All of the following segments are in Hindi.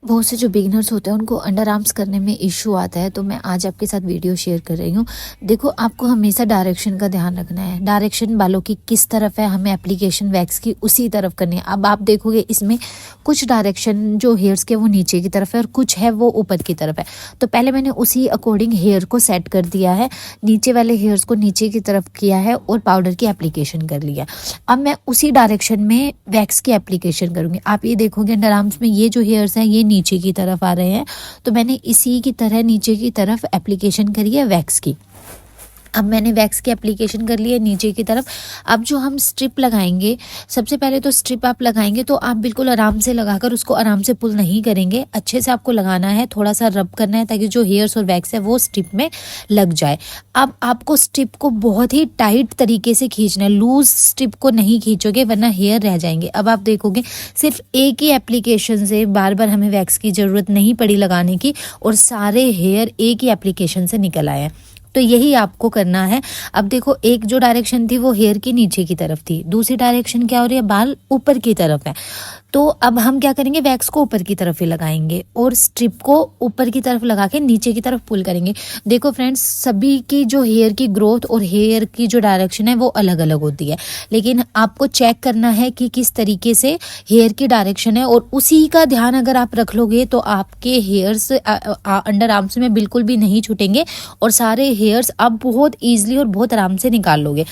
बहुत से जो बिगिनर्स होते हैं उनको अंडर आर्म्स करने में इशू आता है, तो मैं आज आपके साथ वीडियो शेयर कर रही हूँ। देखो, आपको हमेशा डायरेक्शन का ध्यान रखना है। डायरेक्शन बालों की किस तरफ है, हमें एप्लीकेशन वैक्स की उसी तरफ करनी है। अब आप देखोगे इसमें कुछ डायरेक्शन जो हेयर्स के वो नीचे की तरफ है और कुछ है वो ऊपर की तरफ है। तो पहले मैंने उसी अकॉर्डिंग हेयर को सेट कर दिया है, नीचे वाले हेयर्स को नीचे की तरफ किया है और पाउडर की एप्लीकेशन कर लिया। अब मैं उसी डायरेक्शन में वैक्स की एप्लीकेशन करूँगी। आप ये देखोगे अंडर आर्म्स में ये जो हेयर्स हैं ये नीचे की तरफ आ रहे हैं, तो मैंने इसी की तरह नीचे की तरफ एप्लीकेशन करी है वैक्स की। अब मैंने वैक्स की एप्लीकेशन कर ली है नीचे की तरफ। अब जो हम स्ट्रिप लगाएंगे, सबसे पहले तो स्ट्रिप आप लगाएंगे तो आप बिल्कुल आराम से लगाकर उसको आराम से पुल नहीं करेंगे, अच्छे से आपको लगाना है, थोड़ा सा रब करना है ताकि जो हेयर्स और वैक्स है वो स्ट्रिप में लग जाए। अब आपको स्ट्रिप को बहुत ही टाइट तरीके से खींचना है, लूज स्ट्रिप को नहीं खींचोगे वरना हेयर रह जाएंगे। अब आप देखोगे सिर्फ एक ही एप्लीकेशन से बार बार हमें वैक्स की ज़रूरत नहीं पड़ी लगाने की और सारे हेयर एक ही एप्लीकेशन से निकल आए हैं। तो यही आपको करना है। अब देखो, एक जो डायरेक्शन थी वो हेयर की नीचे की तरफ थी, दूसरी डायरेक्शन क्या हो रही है, बाल ऊपर की तरफ है। तो अब हम क्या करेंगे, वैक्स को ऊपर की तरफ ही लगाएंगे और स्ट्रिप को ऊपर की तरफ लगा के नीचे की तरफ पुल करेंगे। देखो फ्रेंड्स, सभी की जो हेयर की ग्रोथ और हेयर की जो डायरेक्शन है वो अलग अलग होती है, लेकिन आपको चेक करना है कि किस तरीके से हेयर की डायरेक्शन है और उसी का ध्यान अगर आप रख लोगे तो आपके हेयर्स अंडर आर्म्स में बिल्कुल भी नहीं छूटेंगे और सारे हेयर्स आप बहुत ईजिली और बहुत आराम से निकाल लोगे।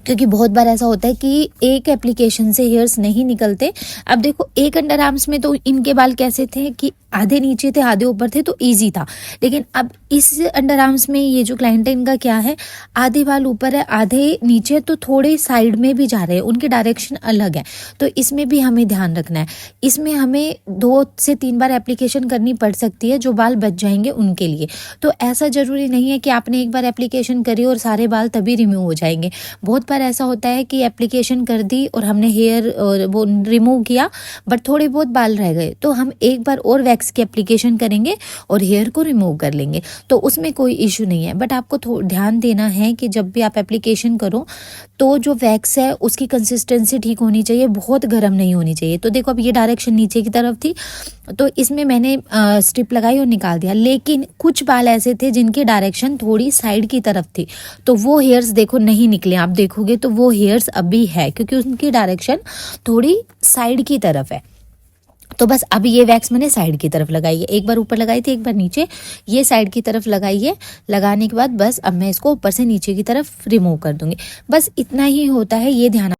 क्योंकि बहुत बार ऐसा होता है कि एक एप्लीकेशन से हेयर्स नहीं निकलते। अब देखो, एक अंडर आर्म्स में तो इनके बाल कैसे थे कि आधे नीचे थे आधे ऊपर थे, तो इजी था। लेकिन अब इस अंडर आर्म्स में ये जो क्लाइंट है इनका क्या है, आधे बाल ऊपर है आधे नीचे, तो थोड़े साइड में भी जा रहे हैं, उनकी डायरेक्शन अलग है। तो इसमें भी हमें ध्यान रखना है। इसमें हमें 2 से 3 बार एप्लीकेशन करनी पड़ सकती है जो बाल बच जाएंगे उनके लिए। तो ऐसा ज़रूरी नहीं है कि आपने एक बार एप्लीकेशन करी और सारे बाल तभी रिमूव हो जाएंगे। बहुत बार ऐसा होता है कि एप्लीकेशन कर दी और हमने हेयर वो रिमूव किया बट थोड़े बहुत बाल रह गए, तो हम एक बार और वैक्स की एप्लीकेशन करेंगे और हेयर को रिमूव कर लेंगे, तो उसमें कोई इशू नहीं है। बट आपको ध्यान देना है कि जब भी आप एप्लीकेशन करो तो जो वैक्स है उसकी कंसिस्टेंसी ठीक होनी चाहिए, बहुत गर्म नहीं होनी चाहिए। तो देखो, अब ये डायरेक्शन नीचे की तरफ थी तो इसमें मैंने स्ट्रिप लगाई और निकाल दिया, लेकिन कुछ बाल ऐसे थे जिनकी डायरेक्शन थोड़ी साइड की तरफ थी, तो वो हेयर्स देखो नहीं निकले। आप देखोगे तो वो हेयर्स अभी है क्योंकि उनकी डायरेक्शन थोड़ी साइड की तरफ है। तो बस अब ये वैक्स मैंने साइड की तरफ लगाई है, एक बार ऊपर लगाई थी एक बार नीचे, ये साइड की तरफ लगाई है। लगाने के बाद बस अब मैं इसको ऊपर से नीचे की तरफ रिमूव कर दूंगी। बस इतना ही होता है, ये ध्यान